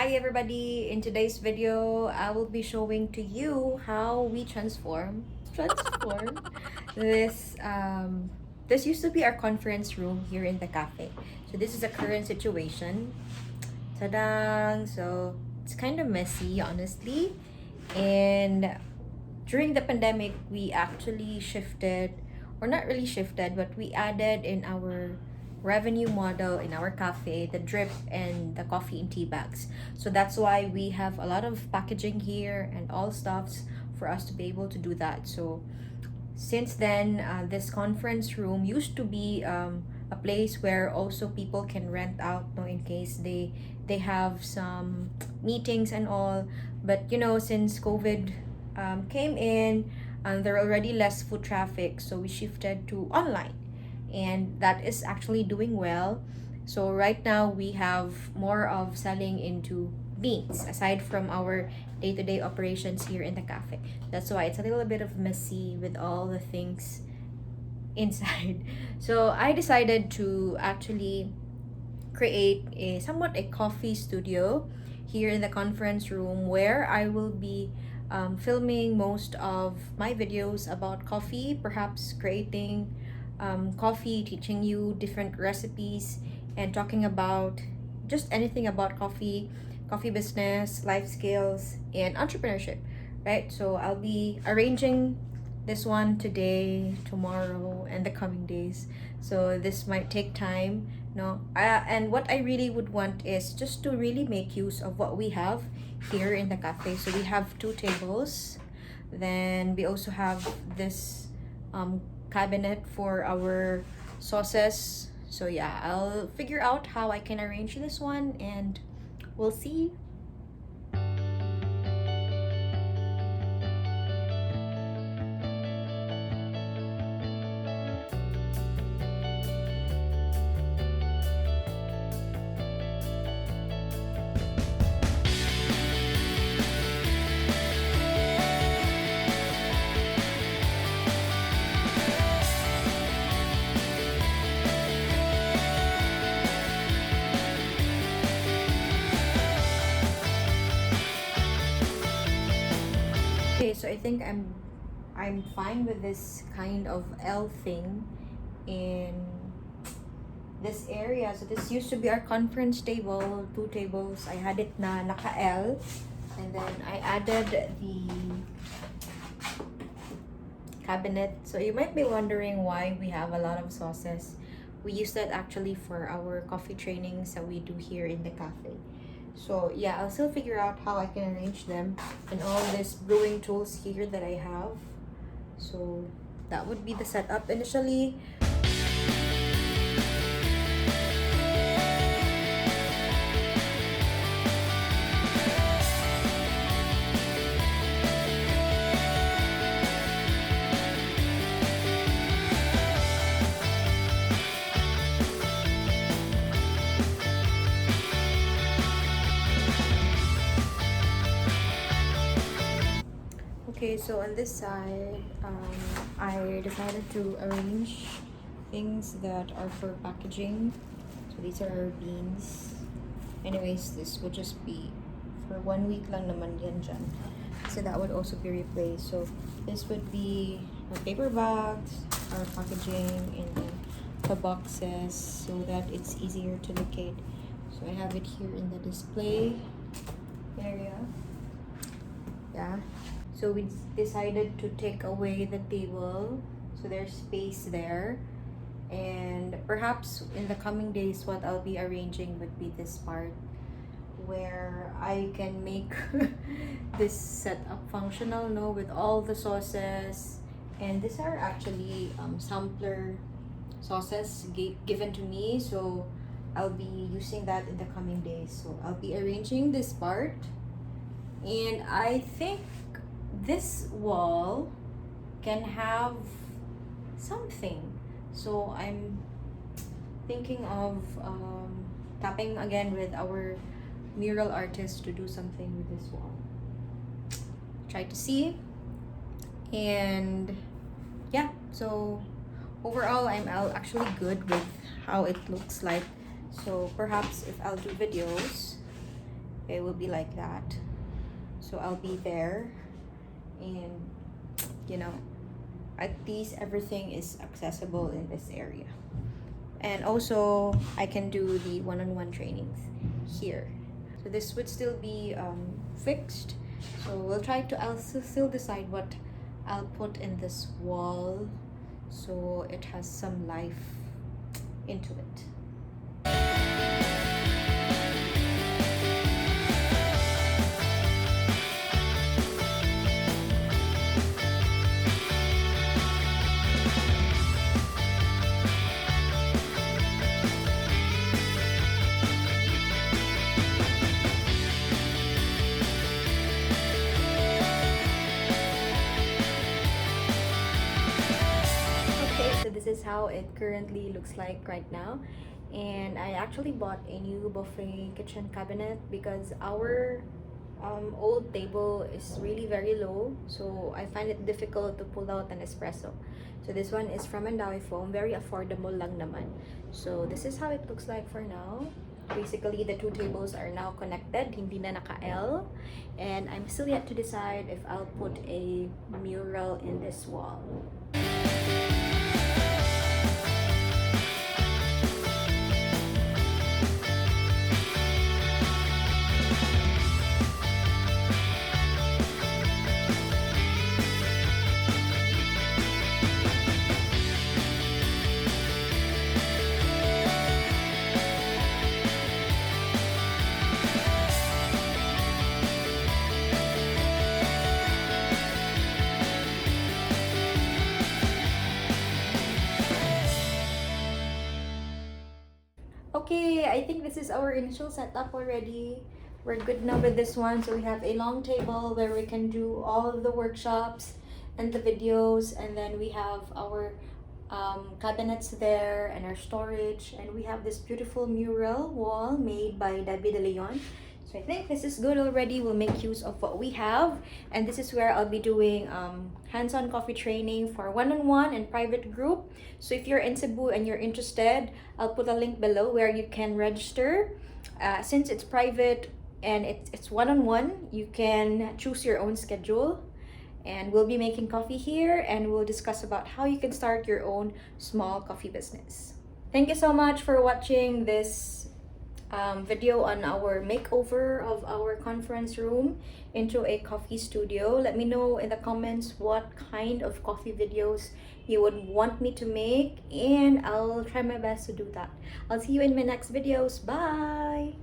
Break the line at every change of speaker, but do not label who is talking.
Hi everybody! In today's video, I will be showing to you how we transform this used to be our conference room here in the cafe. So this is a current situation. Ta-dang! So it's kind of messy, honestly. And during the pandemic, we actually shifted, or not really shifted, but we added in our revenue model in our cafe the drip and the coffee and tea bags. So that's why we have a lot of packaging here and all stuffs for us to be able to do that. So since then, this conference room used to be a place where also people can rent out, no, in case they have some meetings and all. But since COVID came in, there are already less foot traffic, so we shifted to online, and that is actually doing well. So right now we have more of selling into beans aside from our day-to-day operations here in the cafe. That's why it's a little bit of messy with all the things inside. So I decided to actually create a somewhat a coffee studio here in the conference room where I will be filming most of my videos about coffee, perhaps creating coffee, teaching you different recipes, and talking about just anything about coffee, coffee business, life skills, and entrepreneurship, right? So I'll be arranging this one today, tomorrow, and the coming days. So this might take time, no? And what I really would want is just to really make use of what we have here in the cafe. So we have two tables. Then we also have this cabinet for our sauces. So yeah, I'll figure out how I can arrange this one, and we'll see. Okay, so I think I'm fine with this kind of L thing in this area. So this used to be our conference table, two tables. I had it na naka-L, and then I added the cabinet. So you might be wondering why we have a lot of sauces. We use that actually for our coffee trainings that we do here in the cafe. So yeah, I'll still figure out how I can arrange them and all these brewing tools here that I have. So that would be the setup initially. Okay, so on this side, I decided to arrange things that are for packaging. So these are our beans. Anyways, this would just be for 1 week lang naman yan dyan. So that would also be replaced. So this would be our paper bags, our packaging, and then the boxes so that it's easier to locate. So I have it here in the display area. Yeah. So we decided to take away the table, so there's space there. And perhaps in the coming days, what I'll be arranging would be this part where I can make this setup functional, no, with all the sauces. And these are actually sampler sauces given to me, so I'll be using that in the coming days. So I'll be arranging this part, and I think this wall can have something. So I'm thinking of tapping again with our mural artist to do something with this wall. Try to see. And yeah, so overall I'm actually good with how it looks like. So perhaps if I'll do videos, it will be like that. So I'll be there, and you know, at least everything is accessible in this area. And also I can do the one-on-one trainings here. So this would still be fixed. So I'll still decide what I'll put in this wall so it has some life into it. So this is how it currently looks like right now, and I actually bought a new buffet kitchen cabinet because our old table is really very low, so I find it difficult to pull out an espresso. So this one is from Mandawi Foam, very affordable lang naman. So this is how it looks like for now. Basically, the two tables are now connected, hindi na naka-L, and I'm still yet to decide if I'll put a mural in this wall. Okay, I think this is our initial setup already. We're good now with this one. So we have a long table where we can do all of the workshops and the videos, and then we have our cabinets there and our storage, and we have this beautiful mural wall made by Debbie De Leon. So I think this is good already. We'll make use of what we have, and this is where I'll be doing hands-on coffee training for one-on-one and private group. So if you're in Cebu and you're interested, I'll put a link below where you can register. Since it's private and it's one-on-one, you can choose your own schedule, and we'll be making coffee here, and we'll discuss about how you can start your own small coffee business. Thank you so much for watching this video on our makeover of our conference room into a coffee studio. Let me know in the comments what kind of coffee videos you would want me to make, and I'll try my best to do that. I'll see you in my next videos. Bye!